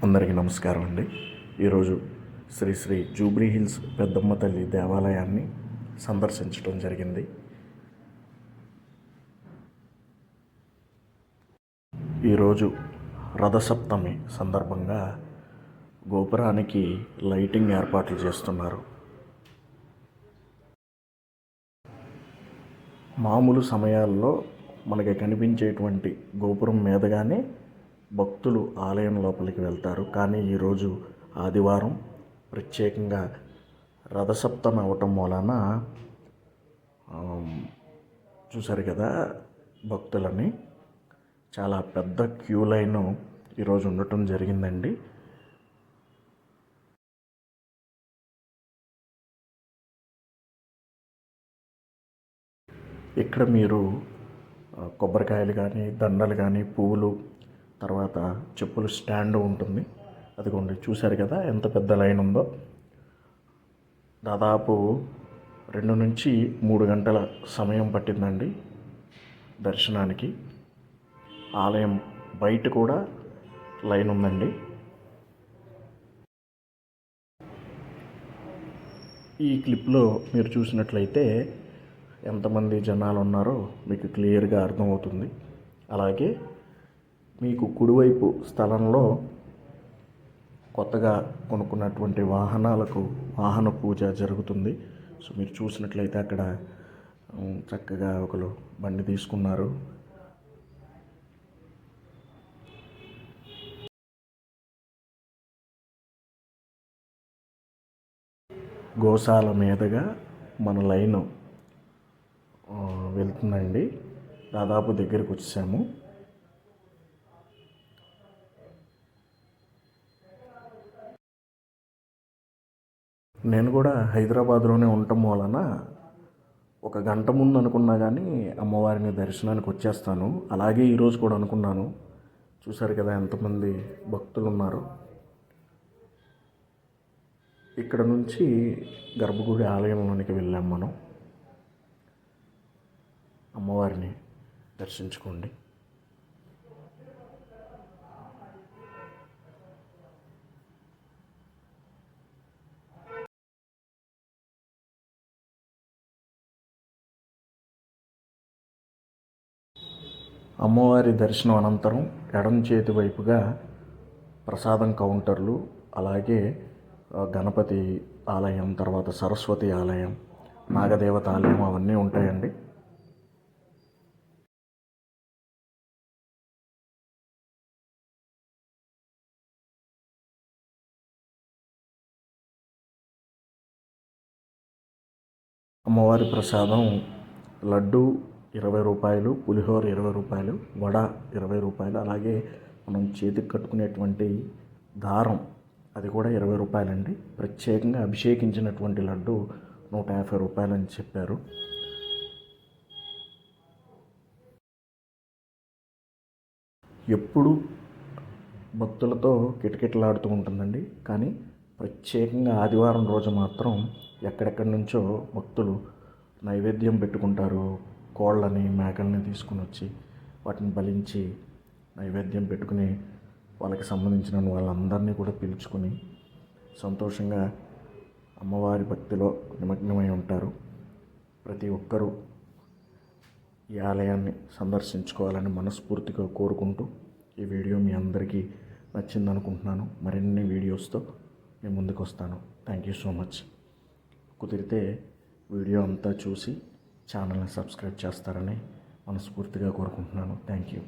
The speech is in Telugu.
అందరికీ నమస్కారం అండి. ఈరోజు శ్రీ శ్రీ జూబ్లీ హిల్స్ పెద్దమ్మ తల్లి దేవాలయాన్ని సందర్శించడం జరిగింది. ఈరోజు రథసప్తమి సందర్భంగా గోపురానికి లైటింగ్ ఏర్పాట్లు చేస్తున్నారు. మామూలు సమయాల్లో మనకి కనిపించేటువంటి గోపురం మీదగానే భక్తులు ఆలయం లోపలికి వెళ్తారు. కానీ ఈరోజు ఆదివారం ప్రత్యేకంగా రథసప్తమి అవటం వలన చూశారు కదా, భక్తులని చాలా పెద్ద క్యూ లైన్ ఈరోజు ఉండటం జరిగిందండి. ఇక్కడ మీరు కొబ్బరికాయలు కానీ, దండలు కానీ, పువ్వులు, తర్వాత చెప్పుల స్టాండ్ ఉంటుంది. అదిగోండి, చూశారు కదా ఎంత పెద్ద లైన్ ఉందో. దాదాపు 2 నుంచి 3 గంటల సమయం పట్టిందండి దర్శనానికి. ఆలయం బయట కూడా లైన్ ఉందండి. ఈ క్లిప్లో మీరు చూసినట్లయితే ఎంతమంది జనాలు ఉన్నారో మీకు క్లియర్గా అర్థమవుతుంది. అలాగే మీకు కుడివైపు స్థలంలో కొత్తగా కొనుక్కున్నటువంటి వాహనాలకు వాహన పూజ జరుగుతుంది. సో మీరు చూసినట్లయితే అక్కడ చక్కగా ఒకరు బండి తీసుకున్నారు. గోశాల మీదుగా మన లైను వెళ్తుందండి. దాదాపు దగ్గరికి వచ్చాము. నేను కూడా హైదరాబాద్లోనే ఉండటం వలన 1 గంట ముందు అనుకున్నా కానీ అమ్మవారిని దర్శనానికి వచ్చేస్తాను. అలాగే ఈరోజు కూడా అనుకున్నాను. చూశారు కదా ఎంతమంది భక్తులు ఉన్నారు. ఇక్కడ నుంచి గర్భగుడి ఆలయంలోనికి వెళ్ళాం మనం. అమ్మవారిని దర్శించుకోండి. అమ్మవారి దర్శనం అనంతరం ఎడమ చేతి వైపుగా ప్రసాదం కౌంటర్లు, అలాగే గణపతి ఆలయం, తర్వాత సరస్వతి ఆలయం, నాగదేవత ఆలయం అవన్నీ ఉంటాయండి. అమ్మవారి ప్రసాదం లడ్డు 20 రూపాయలు, పులిహోర 20 రూపాయలు, వడ 20 రూపాయలు, అలాగే మనం చేతికి కట్టుకునేటువంటి దారం అది కూడా 20 రూపాయలండి. ప్రత్యేకంగా అభిషేకించినటువంటి లడ్డు 150 రూపాయలని చెప్పారు. ఎప్పుడు భక్తులతో కిటకిటలాడుతూ ఉంటుందండి. కానీ ప్రత్యేకంగా ఆదివారం రోజు మాత్రం ఎక్కడెక్కడి నుంచో భక్తులు నైవేద్యం పెట్టుకుంటారు. కోళ్ళని, మేకల్ని తీసుకుని వచ్చి వాటిని బలించి నైవేద్యం పెట్టుకుని వాళ్ళకి సంబంధించిన వాళ్ళందరినీ కూడా పిలుచుకుని సంతోషంగా అమ్మవారి భక్తిలో నిమగ్నమై ఉంటారు. ప్రతి ఒక్కరూ ఈ ఆలయాన్ని సందర్శించుకోవాలని మనస్ఫూర్తిగా కోరుకుంటూ ఈ వీడియో మీ అందరికీ నచ్చిందనుకుంటున్నాను. మరిన్ని వీడియోస్తో నేను ముందుకు వస్తాను. Thank you so much. కుదిరితే వీడియో అంతా చూసి ఛానల్ని సబ్స్క్రైబ్ చేస్తారని మనస్ఫూర్తిగా కోరుకుంటున్నాను. Thank you.